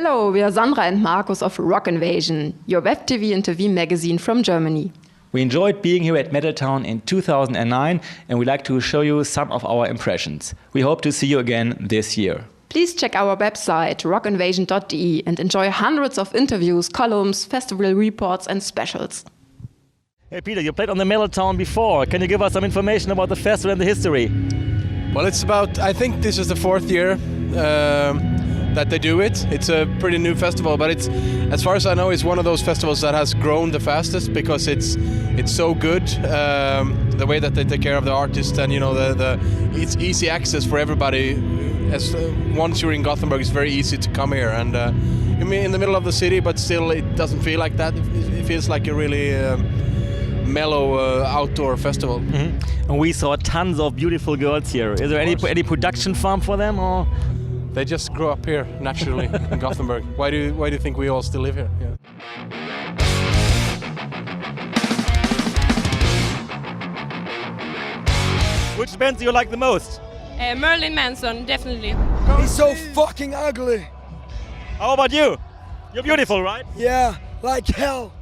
Hello, we are Sandra and Markus of Rockinvasion, your web TV and TV magazine from Germany. We enjoyed being here at Metaltown in 2009 and we'd like to show you some of our impressions. We hope to see you again this year. Please check our website rockinvasion.de and enjoy hundreds of interviews, columns, festival reports and specials. Hey Peter, you played on the Metaltown before. Can you give us some information about the festival and the history? Well, it's about, I think this is the fourth year that they do it. It's a pretty new festival, but it's, as far as I know, it's one of those festivals that has grown the fastest because it's so good. The way that they take care of the artists, and it's easy access for everybody. As once you're in Gothenburg, it's very easy to come here, and in the middle of the city, but still it doesn't feel like that. It feels like a really mellow outdoor festival. Mm-hmm. And we saw tons of beautiful girls here. Is there any production farm for them, or? They just grew up here naturally in Gothenburg. Why do you think we all still live here? Yeah. Which bands do you like the most? Marilyn Manson, definitely. He's so fucking ugly. How about you? You're beautiful, right? Yeah, like hell.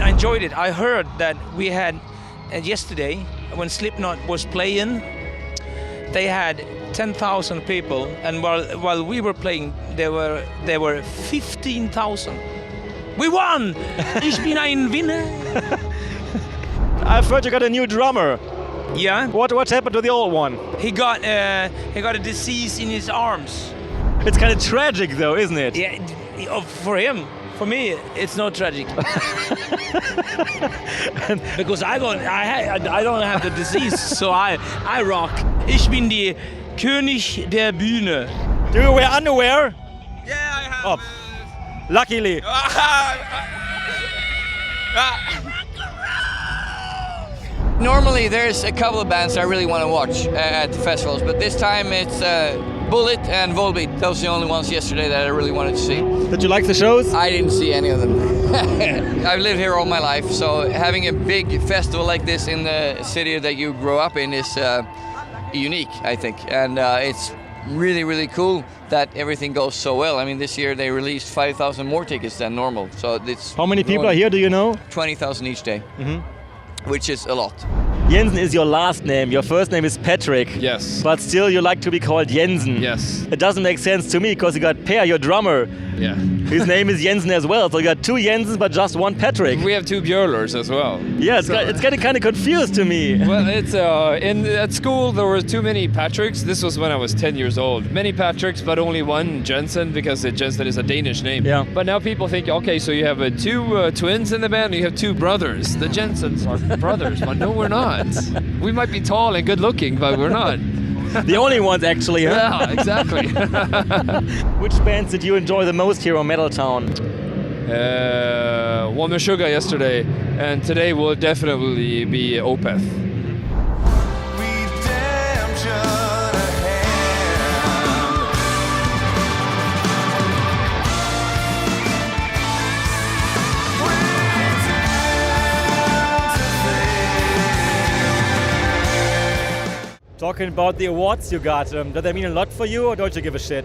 I enjoyed it. I heard that we had yesterday when Slipknot was playing, they had 10,000 people, and while we were playing, there were 15,000. We won! Ich bin ein Winner. I've heard you got a new drummer. Yeah. What happened to the old one? He got a disease in his arms. It's kind of tragic, though, isn't it? Yeah, for him. For me, it's not tragic. Because I don't have the disease, so I rock. Ich bin die König der Bühne. Do you wear underwear? Yeah, I have. Oh, luckily. Normally there's a couple of bands I really want to watch at the festivals, but this time it's Bullet and Volbeat. Those are the only ones yesterday that I really wanted to see. Did you like the shows? I didn't see any of them. I've lived here all my life, so having a big festival like this in the city that you grow up in is unique, I think. And it's really, really cool that everything goes so well. I mean, this year they released 5,000 more tickets than normal. So it's How many people are here, do you know? 20,000 each day, which is a lot. Jensen is your last name. Your first name is Patrick. Yes. But still you like to be called Jensen. Yes. It doesn't make sense to me because you got Per, your drummer. Yeah. His name is Jensen as well. So you got two Jensens but just one Patrick. We have two Björlers as well. Yeah, it's getting kind of confused to me. Well, it's at school there were too many Patricks. This was when I was 10 years old. Many Patricks, but only one Jensen because Jensen is a Danish name. Yeah. But now people think, okay, so you have two twins in the band, and you have two brothers. The Jensens are brothers, but no, we're not. We might be tall and good looking, but we're not. The only ones actually, huh? Yeah, exactly. Which bands did you enjoy the most here on Metaltown? One with Sugar yesterday, and today will definitely be Opeth. Talking about the awards you got, does that mean a lot for you or don't you give a shit?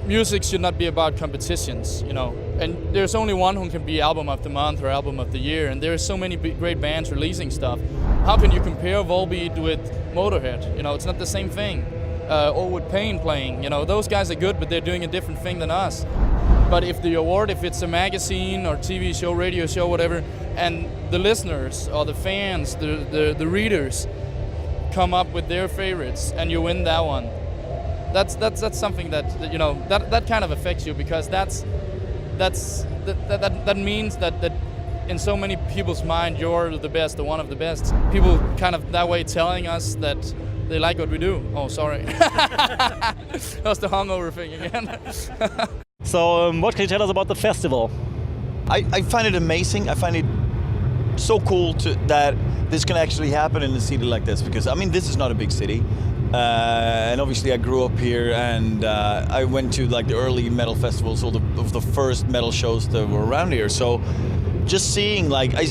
Music should not be about competitions, and there's only one who can be album of the month or album of the year, and there's so many great bands releasing stuff. How can you compare Volbeat with Motorhead? It's not the same thing. Or with Pain playing, those guys are good, but they're doing a different thing than us. But if the award, if it's a magazine or TV show, radio show, whatever, and the listeners or the fans, the readers come up with their favorites and you win that one, that's something that kind of affects you, because that means that in so many people's mind you're the best, one of the best. People kind of that way telling us that they like what we do. Oh, sorry. That's the hungover thing again. So what can you tell us about the festival? I find it amazing. I find it so cool that this can actually happen in a city like this, because I mean, this is not a big city. and obviously I grew up here, and I went to like the early metal festivals, of the first metal shows that were around here. So just seeing, like, I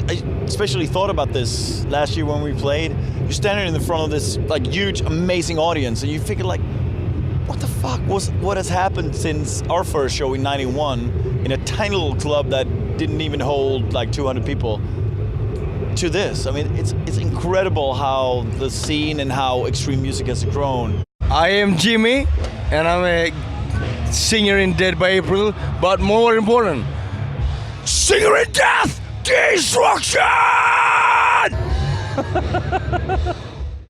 especially thought about this last year when we played. You're standing in the front of this like huge, amazing audience, and you figure like, what the fuck what has happened since our first show in '91 in a tiny little club that didn't even hold like 200 people to this. I mean, it's incredible how the scene and how extreme music has grown. I am Jimmy, and I'm a singer in Dead by April, but more important, singer in Death Destruction!